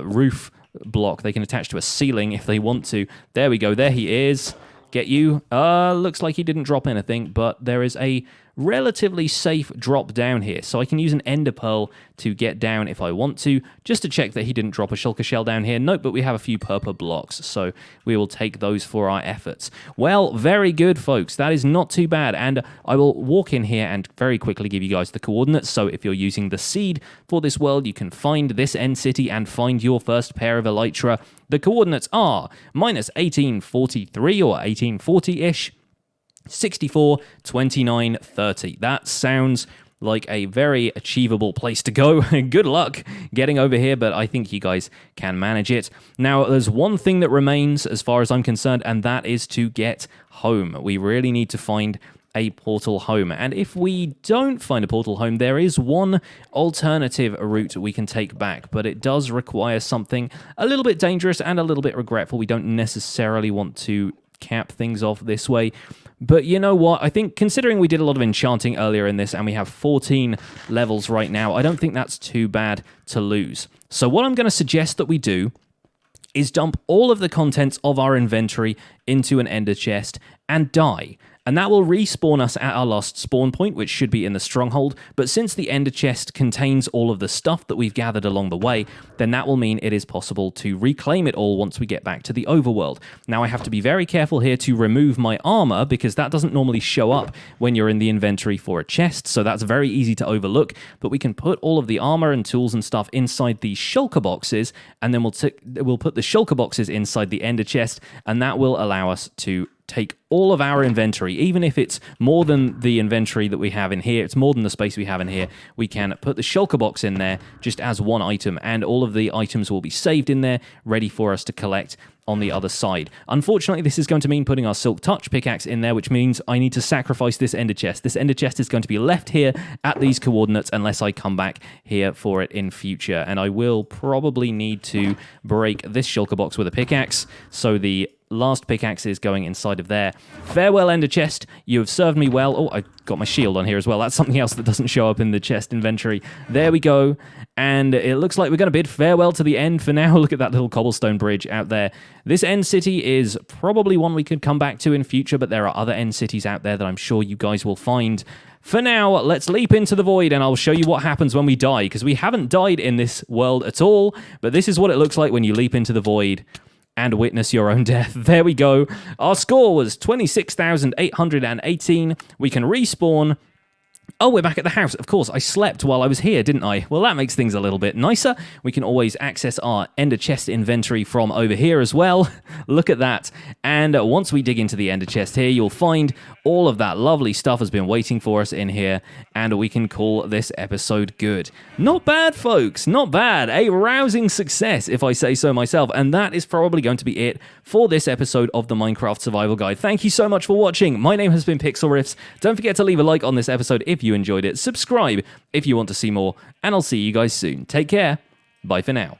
roof block. They can attach to a ceiling if they want to. There we go. There he is. Get you. Looks like he didn't drop anything, but there is a relatively safe drop down here, so I can use an ender pearl to get down if I want to, just to check that he didn't drop a shulker shell down here. Nope, but we have a few purple blocks, so we will take those for our efforts. Well, very good, folks. That is not too bad, and I will walk in here and very quickly give you guys the coordinates, so if you're using the seed for this world, you can find this end city and find your first pair of elytra. The coordinates are minus 1843 or 1840-ish, 64, 29, 30. That sounds like a very achievable place to go. Good luck getting over here, but I think you guys can manage it. Now, there's one thing that remains as far as I'm concerned, and that is to get home. We really need to find a portal home, and if we don't find a portal home, there is one alternative route we can take back, but it does require something a little bit dangerous and a little bit regretful. We don't necessarily want to cap things off this way. But you know what? I think considering we did a lot of enchanting earlier in this and we have 14 levels right now, I don't think that's too bad to lose. So what I'm going to suggest that we do is dump all of the contents of our inventory into an ender chest and die. and that will respawn us at our last spawn point, which should be in the stronghold. But since the ender chest contains all of the stuff that we've gathered along the way, then that will mean it is possible to reclaim it all once we get back to the overworld. Now I have to be very careful here to remove my armor, because that doesn't normally show up when you're in the inventory for a chest, so that's very easy to overlook. But we can put all of the armor and tools and stuff inside these shulker boxes, and then we'll put the shulker boxes inside the ender chest, and that will allow us to take all of our inventory, even if it's more than the inventory that we have in here, it's more than the space we have in here, we can put the shulker box in there just as one item, and all of the items will be saved in there, ready for us to collect on the other side. Unfortunately, this is going to mean putting our Silk Touch pickaxe in there, which means I need to sacrifice this ender chest. This ender chest is going to be left here at these coordinates unless I come back here for it in future, and I will probably need to break this shulker box with a pickaxe, so the last pickaxe is going inside of there. Farewell, ender chest. You have served me well. Oh, I got my shield on here as well. That's something else that doesn't show up in the chest inventory. There we go. And it looks like we're going to bid farewell to the end for now. Look at that little cobblestone bridge out there. This end city is probably one we could come back to in future, but there are other end cities out there that I'm sure you guys will find. For now, let's leap into the void, and I'll show you what happens when we die, because we haven't died in this world at all, but this is what it looks like when you leap into the void and witness your own death. There we go. Our score was 26,818. We can respawn. Oh, we're back at the house. Of course, I slept while I was here, didn't I? Well, that makes things a little bit nicer. We can always access our ender chest inventory from over here as well. Look at that. And once we dig into the ender chest here, you'll find all of that lovely stuff has been waiting for us in here, and we can call this episode good. Not bad, folks. Not bad. A rousing success, if I say so myself. And that is probably going to be it for this episode of the Minecraft Survival Guide. Thank you so much for watching. My name has been Pixel Riffs. Don't forget to leave a like on this episode if you enjoyed it. Subscribe if you want to see more, and I'll see you guys soon. Take care. Bye for now.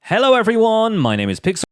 Hello everyone, my name is Pixel.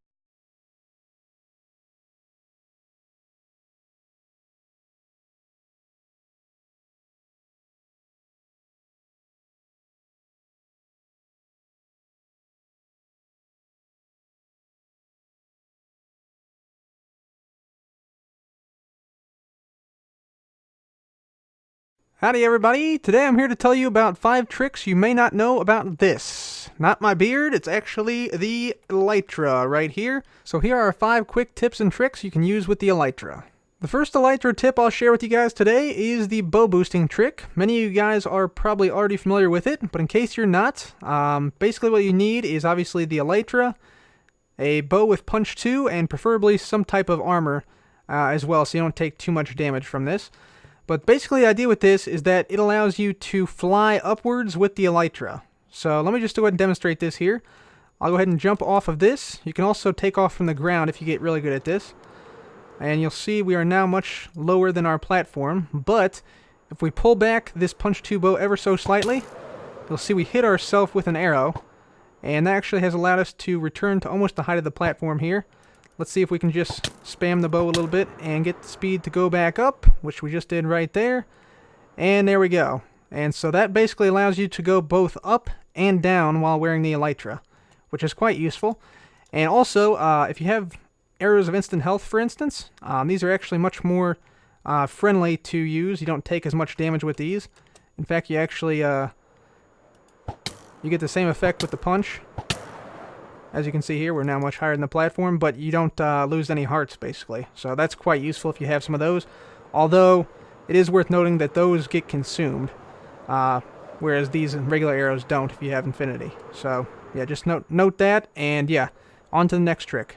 Howdy everybody, today I'm here to tell you about 5 tricks you may not know about this. Not my beard, it's actually the Elytra right here. So here are 5 quick tips and tricks you can use with the Elytra. The first Elytra tip I'll share with you guys today is the bow boosting trick. Many of you guys are probably already familiar with it, but in case you're not, basically what you need is obviously the Elytra, a bow with punch 2, and preferably some type of armor as well, so you don't take too much damage from this. But basically the idea with this is that it allows you to fly upwards with the Elytra. So let me just go ahead and demonstrate this here. I'll go ahead and jump off of this. You can also take off from the ground if you get really good at this. And you'll see we are now much lower than our platform. But if we pull back this punch 2 bow ever so slightly, you'll see we hit ourselves with an arrow. And that actually has allowed us to return to almost the height of the platform here. Let's see if we can just spam the bow a little bit and get the speed to go back up, which we just did right there. And there we go. And so that basically allows you to go both up and down while wearing the Elytra, which is quite useful. And also, if you have arrows of instant health, for instance, these are actually much more friendly to use. You don't take as much damage with these. In fact, you actually you get the same effect with the punch. As you can see here, we're now much higher than the platform, but you don't lose any hearts, basically. So that's quite useful if you have some of those. Although, it is worth noting that those get consumed, whereas these regular arrows don't if you have infinity. So, yeah, just note that, and yeah, on to the next trick.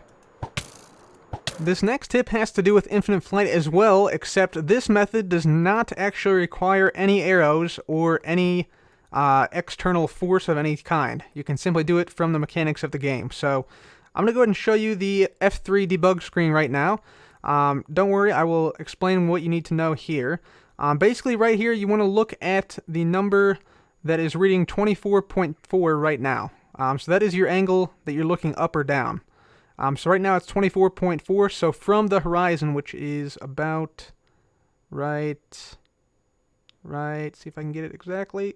This next tip has to do with infinite flight as well, except this method does not actually require any arrows or any external force of any kind. You can simply do it from the mechanics of the game. So I'm going to go ahead and show you the F3 debug screen right now. Don't worry, I will explain what you need to know here. Basically right here you want to look at the number that is reading 24.4 right now. So that is your angle that you're looking up or down. So right now it's 24.4. So from the horizon, which is about right, see if I can get it exactly.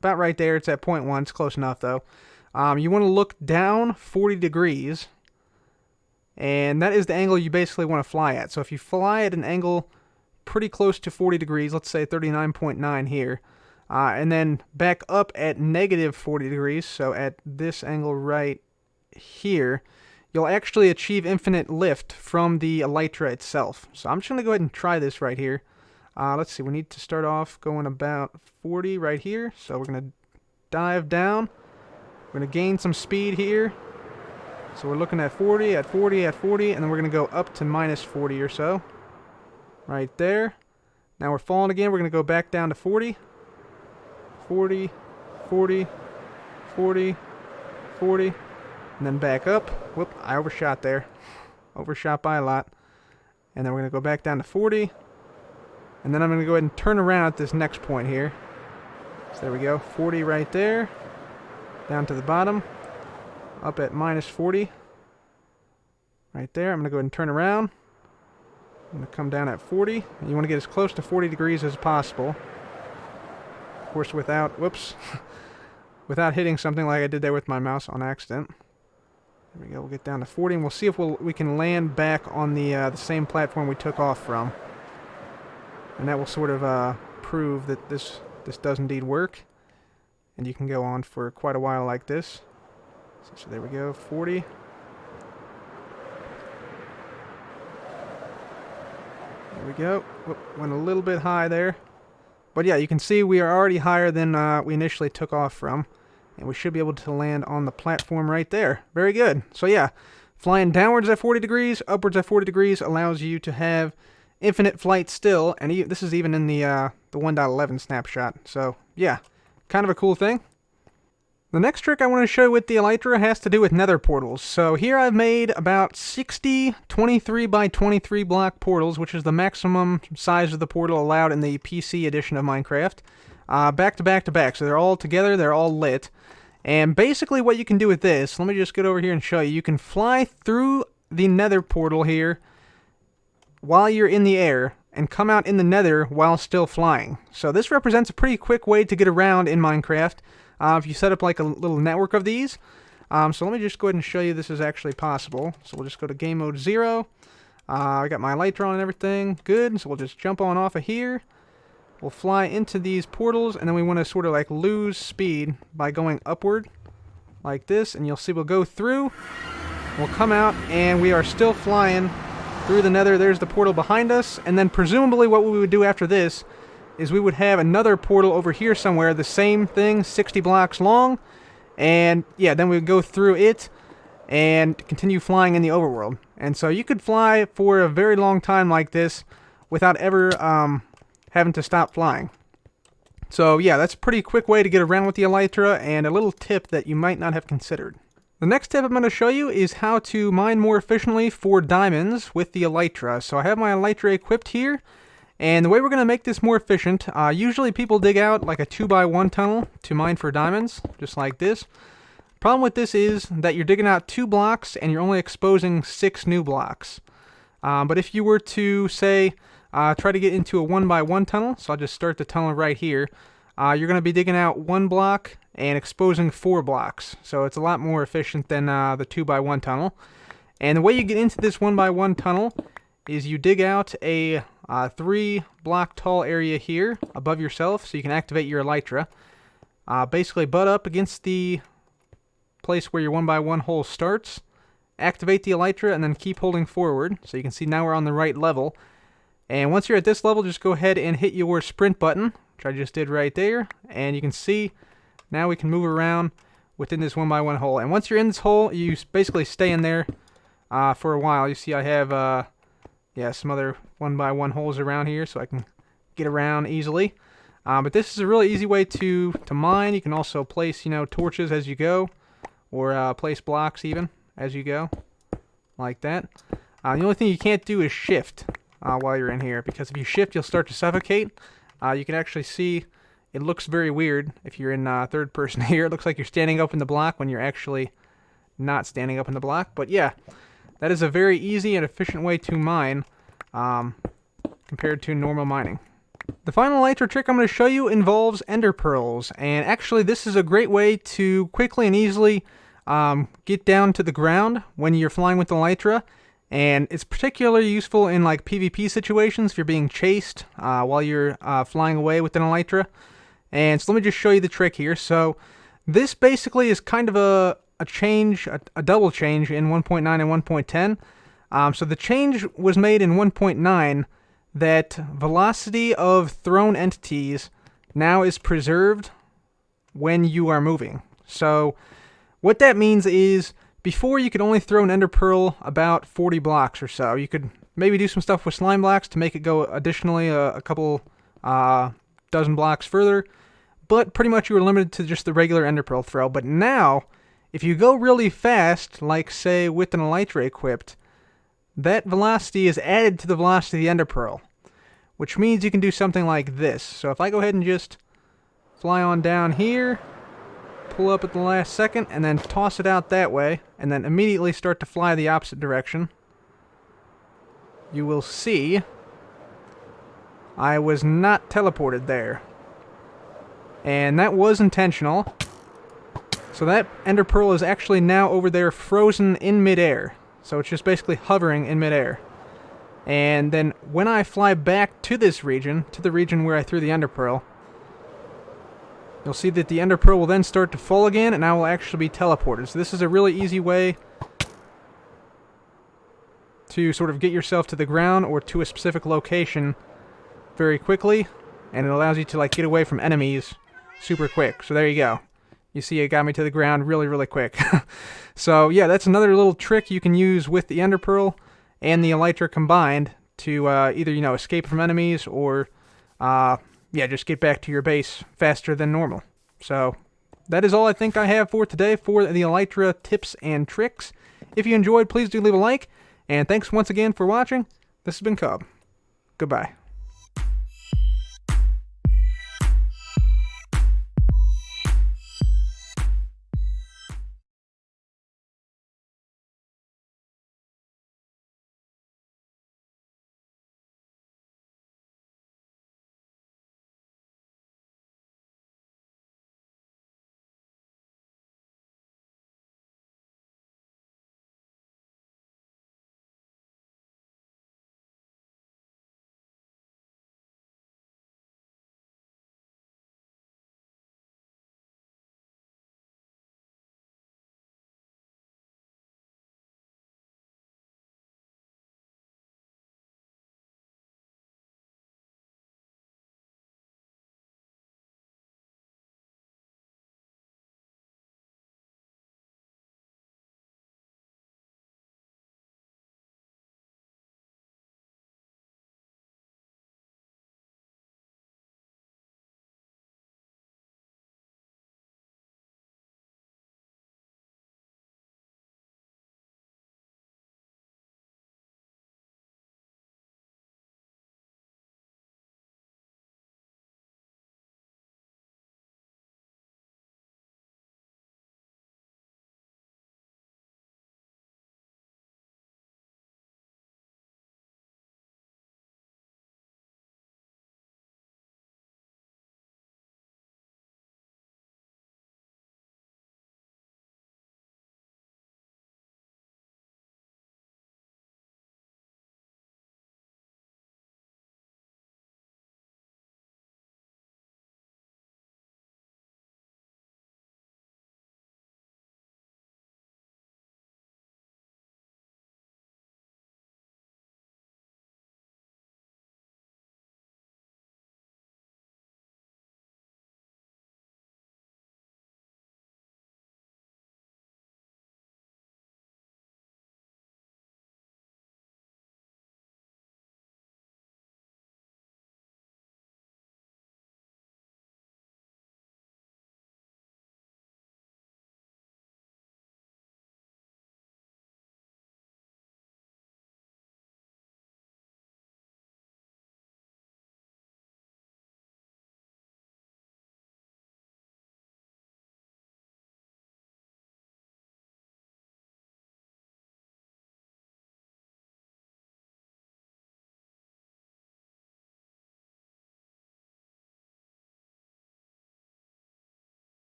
About right there. It's at 0.1. It's close enough though. You want to look down 40 degrees. And that is the angle you basically want to fly at. So if you fly at an angle pretty close to 40 degrees, let's say 39.9 here, and then back up at negative 40 degrees, so at this angle right here, you'll actually achieve infinite lift from the elytra itself. So I'm just going to go ahead and try this right here. Let's see, we need to start off going about 40 right here. So we're going to dive down. We're going to gain some speed here. So we're looking at 40, at 40, at 40, and then we're going to go up to minus 40 or so. Right there. Now we're falling again. We're going to go back down to 40. 40, 40, 40, 40, and then back up. Whoop, I overshot there. Overshot by a lot. And then we're going to go back down to 40. And then I'm going to go ahead and turn around at this next point here. So there we go. 40 right there. Down to the bottom. Up at minus 40. Right there. I'm going to go ahead and turn around. I'm going to come down at 40. And you want to get as close to 40 degrees as possible. Of course, without, whoops, without hitting something like I did there with my mouse on accident. There we go. We'll get down to 40, and we'll see if we can land back on the same platform we took off from. And that will sort of prove that this does indeed work. And you can go on for quite a while like this. So there we go, 40. There we go. Whoop, went a little bit high there. But yeah, you can see we are already higher than we initially took off from. And we should be able to land on the platform right there. Very good. So yeah, flying downwards at 40 degrees, upwards at 40 degrees allows you to have infinite flight still. And this is even in the 1.11 snapshot. So yeah, kind of a cool thing. The next trick I want to show you with the elytra has to do with nether portals. So here I've made about 60 23 by 23 block portals, which is the maximum size of the portal allowed in the PC edition of Minecraft. Back to back to back, so they're all together, they're all lit. And basically what you can do with this, let me just get over here and show you. You can fly through the nether portal here while you're in the air and come out in the nether while still flying. So this represents a pretty quick way to get around in Minecraft. If you set up like a little network of these. So let me just go ahead and show you this is actually possible. So we'll just go to game mode 0. I got my elytra on and everything. Good. So we'll just jump on off of here. We'll fly into these portals, and then we want to sort of like lose speed by going upward like this. And you'll see we'll go through. We'll come out, and we are still flying through the nether. There's the portal behind us. And then presumably what we would do after this is we would have another portal over here somewhere, the same thing, 60 blocks long, and yeah, then we would go through it and continue flying in the overworld. And so you could fly for a very long time like this without ever having to stop flying. So yeah, that's a pretty quick way to get around with the elytra, and a little tip that you might not have considered. The next tip I'm going to show you is how to mine more efficiently for diamonds with the elytra. So I have my elytra equipped here. And the way we're going to make this more efficient, usually people dig out like a 2x1 tunnel to mine for diamonds, just like this. Problem with this is that you're digging out 2 blocks and you're only exposing 6 new blocks. But if you were to, say, try to get into a 1x1 tunnel, so I'll just start the tunnel right here, you're going to be digging out 1 block and exposing 4 blocks. So it's a lot more efficient than the 2x1 tunnel. And the way you get into this 1x1 tunnel is you dig out a 3 block tall area here above yourself, so you can activate your elytra. Basically butt up against the place where your 1x1 hole starts, activate the elytra, and then keep holding forward. So you can see now we're on the right level. And once you're at this level, just go ahead and hit your sprint button, which I just did right there. And you can see now we can move around within this 1x1 hole. And once you're in this hole, you basically stay in there for a while. You see I have some other 1x1 holes around here, so I can get around easily. But this is a really easy way to mine. You can also place, torches as you go, or place blocks even as you go, like that. The only thing you can't do is shift while you're in here, because if you shift, you'll start to suffocate. You can actually see it looks very weird if you're in third person here. It looks like you're standing up in the block when you're actually not standing up in the block. But yeah, that is a very easy and efficient way to mine compared to normal mining. The final elytra trick I'm going to show you involves ender pearls, and actually this is a great way to quickly and easily get down to the ground when you're flying with the elytra, and it's particularly useful in like PvP situations if you're being chased while you're flying away with an elytra. And so let me just show you the trick here. So this basically is kind of a change, a double change in 1.9 and 1.10. So the change was made in 1.9 that velocity of thrown entities now is preserved when you are moving. So what that means is before you could only throw an ender pearl about 40 blocks or so. You could maybe do some stuff with slime blocks to make it go additionally a couple dozen blocks further, but pretty much you were limited to just the regular ender pearl throw. But now, if you go really fast, like say with an elytra equipped, that velocity is added to the velocity of the ender pearl, which means you can do something like this. So if I go ahead and just fly on down here, pull up at the last second, and then toss it out that way, and then immediately start to fly the opposite direction, you will see I was not teleported there. And that was intentional. So that ender pearl is actually now over there frozen in midair. So it's just basically hovering in midair. And then when I fly back to this region, to the region where I threw the ender pearl, you'll see that the ender pearl will then start to fall again, and I will actually be teleported. So this is a really easy way to sort of get yourself to the ground or to a specific location very quickly, and it allows you to like get away from enemies super quick. So there you go. You see it got me to the ground really, really quick. So yeah, that's another little trick you can use with the ender pearl and the elytra combined to either, you know, escape from enemies or yeah, just get back to your base faster than normal. So that is all I think I have for today for the elytra tips and tricks. If you enjoyed, please do leave a like, and thanks once again for watching. This has been Cub. Goodbye.